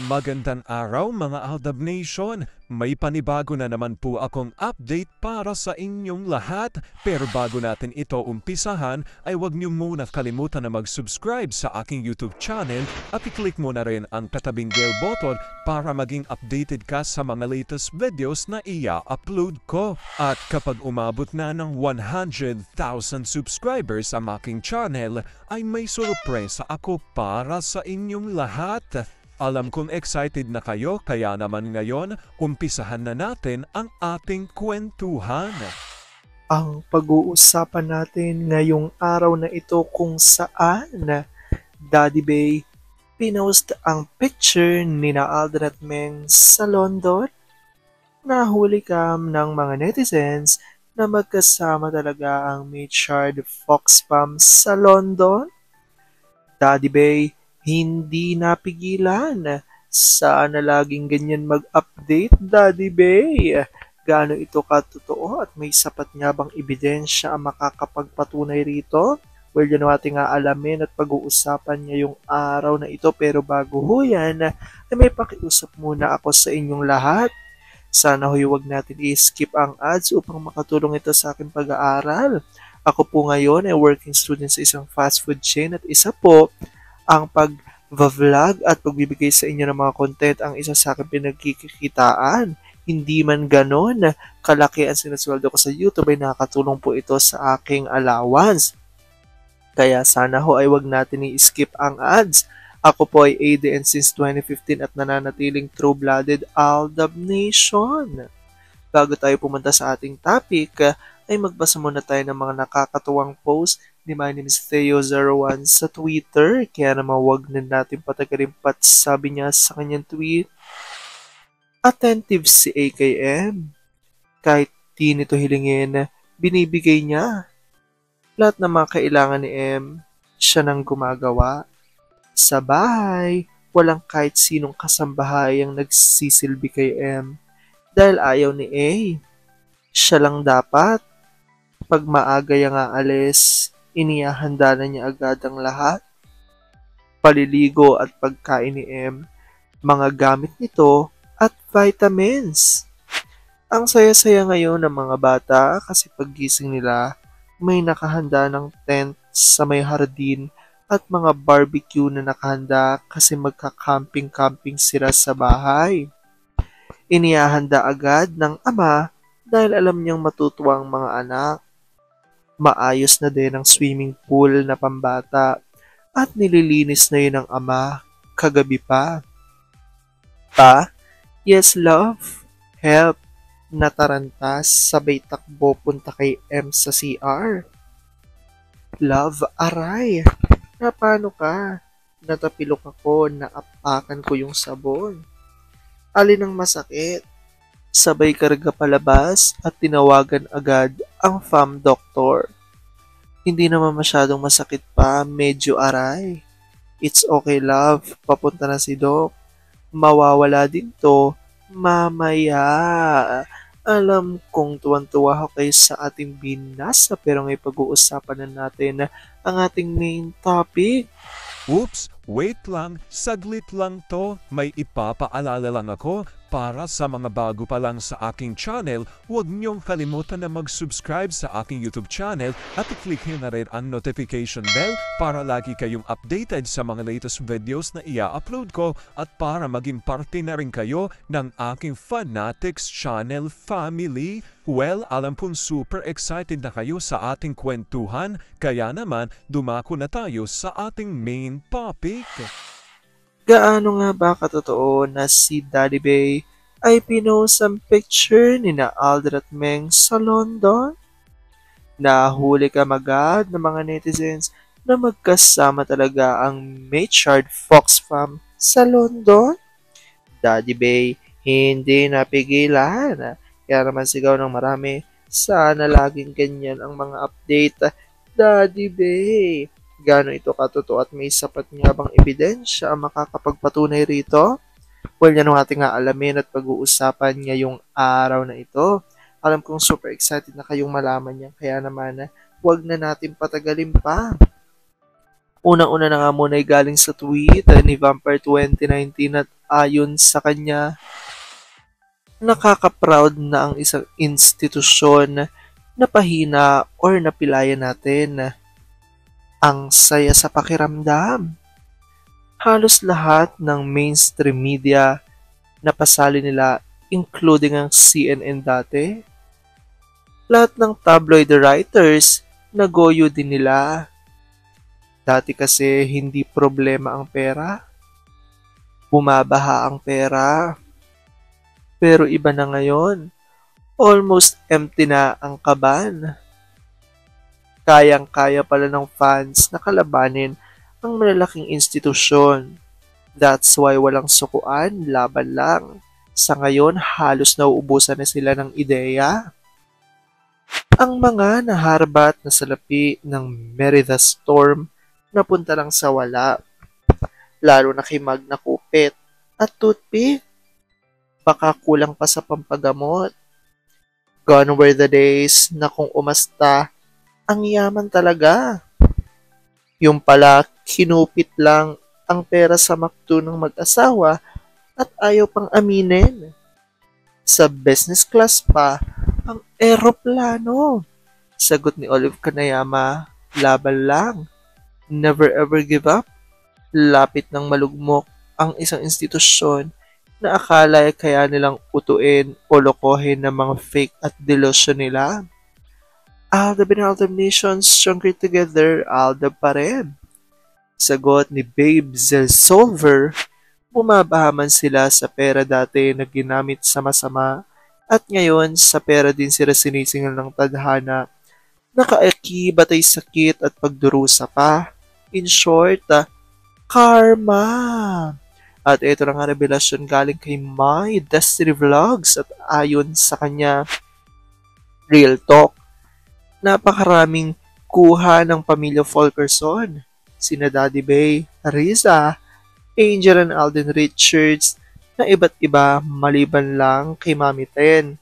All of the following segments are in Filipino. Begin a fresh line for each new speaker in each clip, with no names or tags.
Magandang araw mga Aldab Nation! May panibago na naman po akong update para sa inyong lahat. Pero bago natin ito umpisahan ay huwag niyo muna kalimutan na mag-subscribe sa aking YouTube channel at i-click mo na rin ang katabing bell button para maging updated ka sa mga latest videos na i-upload ko. At kapag umabot na ng 100,000 subscribers ang aking channel ay may sorpresa ako para sa inyong lahat. Alam kong excited na kayo kaya naman ngayon, umpisahan na natin ang ating kwentuhan.
Ang pag-uusapan natin ngayong araw na ito kung saan Daddy Bay pinost ang picture ni na Alden at Meng sa London. Nahuli cam ng mga netizens na magkasama talaga ang Mitchard Foxfam sa London. Daddy Bay hindi napigilan. Sana laging ganyan mag-update, Daddy Bay. Gaano ito katotoo at may sapat nga bang ebidensya ang makakapagpatunay rito? Well, yan ang ating aalamin at pag-uusapan ngayong araw na ito. Pero bago ho yan, ay may pakiusap muna ako sa inyong lahat. Sana huwag natin i-skip ang ads upang makatulong ito sa aking pag-aaral. Ako po ngayon ay working student sa isang fast food chain at isa po ang pag-vlog at pagbibigay sa inyo ng mga content ang isa sa akin pinagkikitaan. Hindi man ganon, kalaki ang sinasweldo ko sa YouTube ay nakakatulong po ito sa aking allowance. Kaya sana ho ay wag natin i-skip ang ads. Ako po ay ADN since 2015 at nananatiling true-blooded Aldab Nation. Bago tayo pumunta sa ating topic, ay magbasa muna tayo ng mga nakakatuwang post ni My Name is Theo01 sa Twitter. Kaya naman wag na natin patagalin pat sabi niya sa kanyang tweet. Attentive si AKM. Kahit di nito hilingin, binibigay niya. Lahat ng mga kailangan ni M, siya nang gumagawa. Sa bahay, walang kahit sinong kasambahay ang nagsisilbi kay M. Dahil ayaw ni A. Siya lang dapat. Pag maaga yung aalis, inihahanda na niya agad ang lahat. Paliligo at pagkain ni M, mga gamit nito at vitamins. Ang saya-saya ngayon ng mga bata kasi paggising nila, may nakahanda ng tent sa may hardin at mga barbecue na nakahanda kasi magka-camping-camping sila sa bahay. Inihahanda agad ng ama dahil alam niyang matutuwa ang mga anak. Maayos na din ang swimming pool na pambata at nililinis na yun ng ama kagabi pa. Pa? Yes, love. Help. Natarantas, sabay takbo punta kay M sa CR. Love, aray. Na paano ka? Natapilok ako, naapakan ko yung sabon. Alin ang masakit? Sabay karga palabas at tinawagan agad ang fam doctor. Hindi naman masyadong masakit pa, medyo aray. It's okay, love. Papunta na si Doc. Mawawala din to mamaya. Alam kong tuwan-tuwa ako kayo sa ating binasa pero ngay pag-uusapan na natin ang ating main topic.
Oops, wait lang, saglit lang to. May ipapaalala lang ako. Para sa mga bago pa lang sa aking channel, huwag niyong kalimutan na mag-subscribe sa aking YouTube channel at i-click nyo na rin ang notification bell para lagi kayong updated sa mga latest videos na i-upload ko at para maging parte na rin kayo ng aking Fanatics channel family. Well, alam kong super excited na kayo sa ating kwentuhan, kaya naman dumako na tayo sa ating main topic.
Gaano nga ba katotoo na si Daddy Bay ay pinost ang picture ni na Alden at Meng sa London? Nahuli ka agad ng mga netizens na magkasama talaga ang Mitchard Foxfam sa London? Daddy Bay hindi napigilan. Kaya naman sigaw ng marami, sana laging ganyan ang mga update. Daddy Bay, gaano ito katotoo at may sapat nga bang ebidensya ang makakapagpatunay rito? Well, yan ang ating aalamin at pag-uusapan ngayong araw na ito. Alam kong super excited na kayong malaman yan, kaya naman huwag na natin patagalin pa. Unang-una na nga muna ay galing sa tweet ni Vampire 2019 at ayon sa kanya, nakaka-proud na ang isang institusyon na pahina or napilaya natin. Ang saya sa pakiramdam. Halos lahat ng mainstream media na pasali nila, including ang CNN dati. Lahat ng tabloid writers, nagoyo din nila. Dati kasi hindi problema ang pera. Bumabaha ang pera. Pero iba na ngayon. Almost empty na ang kaban. Kayang-kaya pala ng fans na kalabanin ang malalaking institusyon. That's why walang sukuan, laban lang. Sa ngayon, halos nauubusan na sila ng ideya. Ang mga naharbat na salapi ng Merida Storm napunta lang sa wala. Lalo na kay Magna Kupit at Toothpick. Baka kulang pa sa pampagamot. Gone were the days na kung umasta, ang yaman talaga. Yung pala, kinupit lang ang pera sa McDo ng mag-asawa at ayaw pang aminin. Sa business class pa, ang eroplano. Sagot ni Olive Kanayama, laban lang. Never ever give up. Lapit ng malugmok ang isang institusyon na akala ay kaya nilang utuin o lokohin ng mga fake at delusion nila. Aldab and Aldab Nations stronger together, Aldab pa rin. Sagot ni Babe Zelsolver, bumabahaman sila sa pera dati na ginamit sa masama at ngayon sa pera din sila sinisingal ng tadhana. Nakaakibatay sakit at pagdurusa pa. In short, karma. At ito na nga revelasyon galing kay My Destiny Vlogs at ayon sa kanya, real talk. Napakaraming kuha ng pamilya Fulkerson. Sina Daddy Bay, Riza, Angel and Alden Richards na iba't iba maliban lang kay Mami Ten.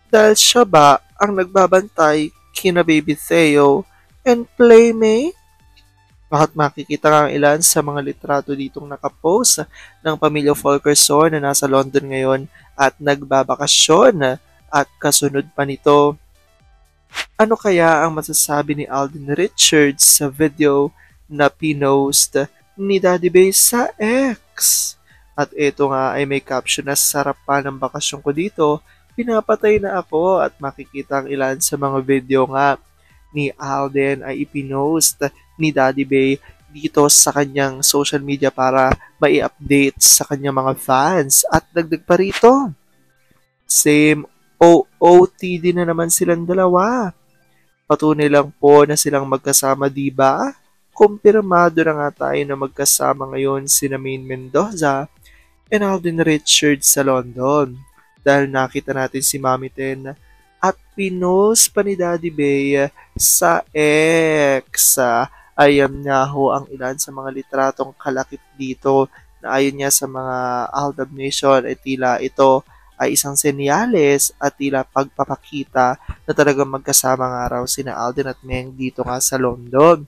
Dahil siya ba ang nagbabantay kina Baby Theo and Playmate? Bakit makikita nga ang ilan sa mga litrato ditong nakapost ng pamilya Fulkerson na nasa London ngayon at nagbabakasyon at kasunod pa nito. Ano kaya ang masasabi ni Alden Richards sa video na pinost ni Daddy Bay sa X? At ito nga ay may caption na sarap pa ng bakasyon ko dito, pinapatay na ako at makikita ang ilan sa mga video nga ni Alden ay ipinost ni Daddy Bay dito sa kanyang social media para mai-update sa kanyang mga fans at dagdag pa rito. Same OOTD na naman silang dalawa. Patunay lang po na silang magkasama, diba? Kumpirmado na nga tayo na magkasama ngayon sina Maine Mendoza and Alden Richards sa London. Dahil nakita natin si Mami Ten at pinost pa ni Daddy Bay sa X. Ayan nga ho ang ilan sa mga litratong kalakip dito na ayon niya sa mga Aldab Nation ay tila ito ay isang senyales at tila pagpapakita na talagang magkasama nga raw sina Alden at Meng dito nga sa London.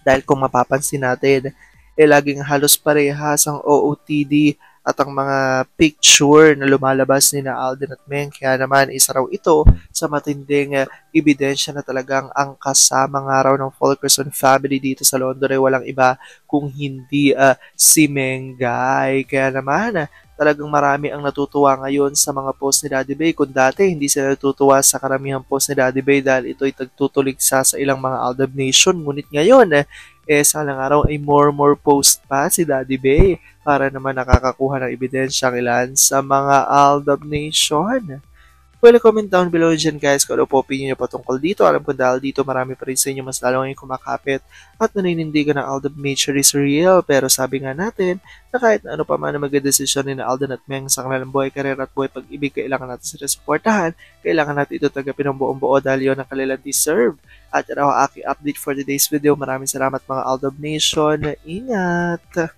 Dahil kung mapapansin natin, laging halos parehas ang OOTD at ang mga picture na lumalabas ni na Alden at Meng. Kaya naman isa raw ito sa matinding ebidensya na talagang ang kasama nga raw ng Fulkerson family dito sa London ay walang iba kung hindi si Mengay. Kaya naman talagang marami ang natutuwa ngayon sa mga post ni Daddy Bay. Kung dati hindi sila natutuwa sa karamihang post ni Daddy Bay dahil ito ay tagtutuligsa sa ilang mga Aldab Nation. Ngunit ngayon, salang araw ay more post pa si Daddy Bay para naman nakakakuha ng ebidensya ang ilan sa mga Aldab Nation. Well, comment down below dyan guys kung ano po opinion nyo patungkol dito. Alam ko dahil dito marami pa rin sa inyo mas lalo ngayon kumakapit at naninindigan ng Aldab nature is real. Pero sabi nga natin na kahit na ano pa man na magdedesisyon ni na Alden at Meng sa kanilang buhay, karera at buhay pag-ibig, kailangan natin sila supportahan. Kailangan natin ito tagapin ng buong buo dahil yun ang kanilang deserve. At yan ang aking update for today's video. Maraming salamat mga Aldab Nation. Ingat!